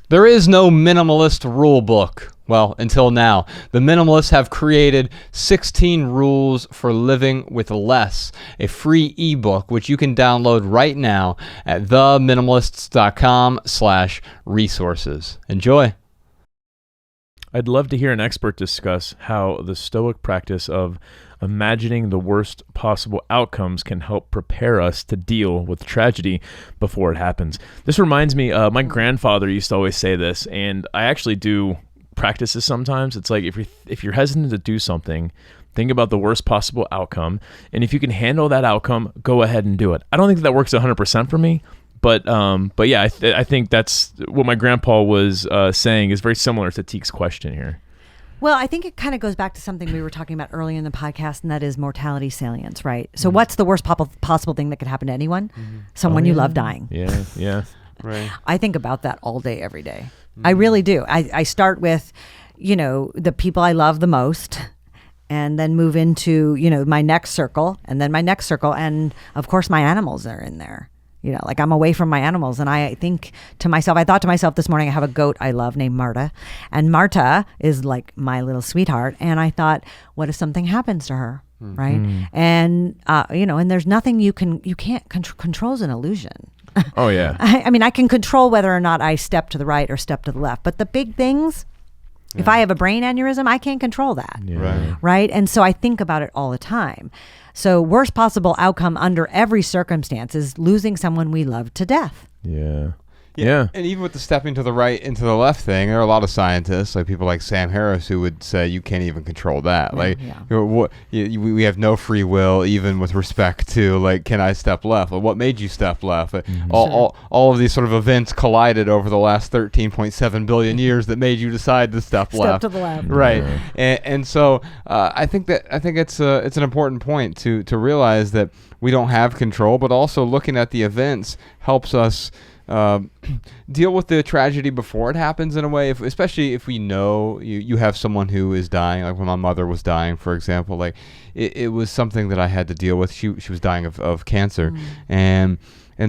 There is no minimalist rule book. Well, until now. The Minimalists have created 16 rules for living with less, a free ebook which you can download right now at theminimalists.com/resources. Enjoy. I'd love to hear an expert discuss how the Stoic practice of imagining the worst possible outcomes can help prepare us to deal with tragedy before it happens. This reminds me, my grandfather used to always say this, and I actually do practice this sometimes. It's like if you're hesitant to do something, think about the worst possible outcome, and if you can handle that outcome, go ahead and do it. I don't think that works 100% for me, but yeah, I think that's what my grandpa was saying is very similar to Teek's question here. Well, I think it kind of goes back to something we were talking about earlier in the podcast, and that is mortality salience, right? So what's the worst possible thing that could happen to anyone? Someone you love dying. Yeah. Right. I think about that all day, every day. I really do. I start with, the people I love the most, and then move into, my next circle, and then my next circle. And of course, my animals are in there. I'm away from my animals. And I thought to myself this morning, I have a goat I love named Marta. And Marta is like my little sweetheart. And I thought, what if something happens to her? Right. And, and there's nothing you can't control's an illusion. Oh, yeah. I can control whether or not I step to the right or step to the left. But the big things, if I have a brain aneurysm, I can't control that. Yeah. Right. And so I think about it all the time. So worst possible outcome under every circumstance is losing someone we love to death. Yeah. Yeah. And even with the stepping to the right and to the left thing, there are a lot of scientists, like people like Sam Harris, who would say you can't even control that. We have no free will, even with respect to, like, can I step left? Like, what made you step left? All of these sort of events collided over the last 13.7 billion years that made you decide to step left. Step to the left. Right. And so I think it's an important point to realize that we don't have control, but also looking at the events helps us deal with the tragedy before it happens in a way, especially if we know you have someone who is dying, like when my mother was dying, for example. Like it was something that I had to deal with. She was dying of cancer, and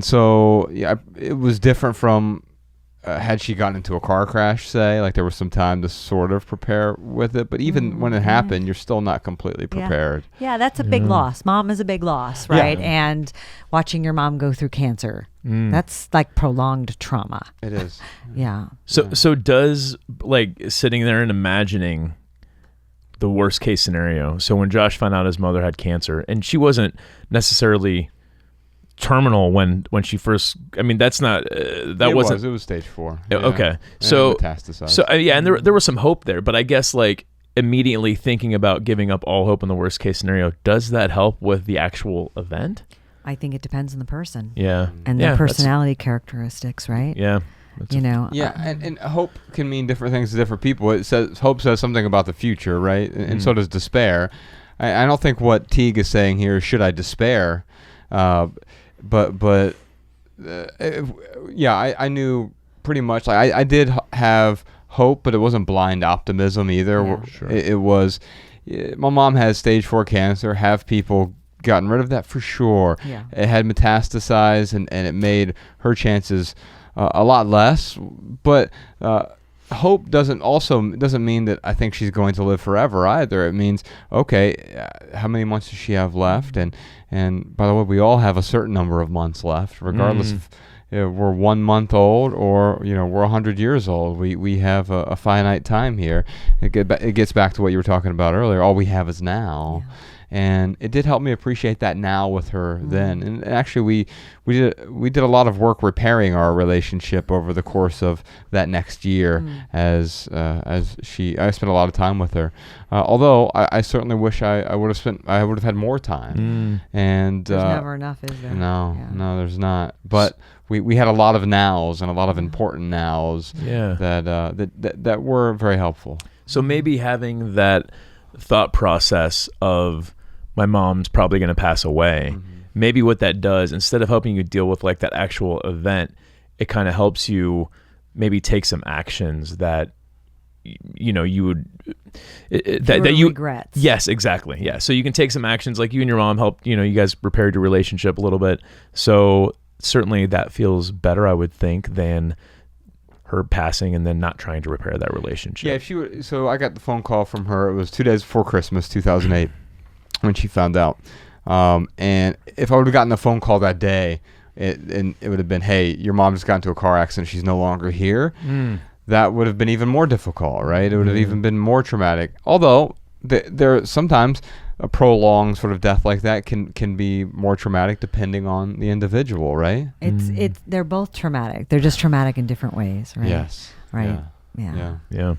so it was different from had she gotten into a car crash, say. Like there was some time to sort of prepare with it, but even when it happened, you're still not completely prepared. Yeah, that's a big loss. Mom is a big loss, right? Yeah. And watching your mom go through cancer, that's like prolonged trauma. It is. Yeah. So does, like, sitting there and imagining the worst case scenario. So when Josh found out his mother had cancer, and she wasn't necessarily terminal when she first, that's not that wasn't. It was stage 4. Okay. And so metastasized. So and there was some hope there, but I guess, like, immediately thinking about giving up all hope in the worst case scenario, does that help with the actual event? I think it depends on the person. Yeah. And their personality characteristics, right? Yeah. And hope can mean different things to different people. Hope says something about the future, right? And so does despair. I don't think what Teague is saying here is, should I despair? But I knew pretty much. Like I did have hope, but it wasn't blind optimism either. Yeah, sure. It was. My mom has stage 4 cancer. Have people gotten rid of that? For sure. Yeah. It had metastasized, and it made her chances a lot less. But hope doesn't mean that I think she's going to live forever either. It means, okay, how many months does she have left? And by the way, we all have a certain number of months left, regardless if we're 1 month old or we're 100 years old. We have a finite time here. It gets back to what you were talking about earlier. All we have is now. Yeah. And it did help me appreciate that now with her then. And actually, we did a lot of work repairing our relationship over the course of that next year. As I spent a lot of time with her. Although I certainly wish I would have had more time. And there's never enough, is there? No, there's not. But we had a lot of nows and a lot of important nows. Yeah. That were very helpful. So maybe having that thought process of, my mom's probably going to pass away. Maybe what that does, instead of helping you deal with, like, that actual event, it kind of helps you maybe take some actions that you would that you regrets. Yes, exactly. Yeah. So you can take some actions, like you and your mom helped, you guys repaired your relationship a little bit. So certainly that feels better, I would think, than her passing and then not trying to repair that relationship. Yeah, if she would, so I got the phone call from her. It was 2 days before Christmas, 2008, when she found out. And if I would have gotten the phone call that day, it would have been, hey, your mom just got into a car accident. She's no longer here. That would have been even more difficult, right? It would have even been more traumatic. Although there sometimes a prolonged sort of death like that can be more traumatic depending on the individual, right? They're both traumatic. They're just traumatic in different ways, right? Yes. Right. Yeah. Yeah.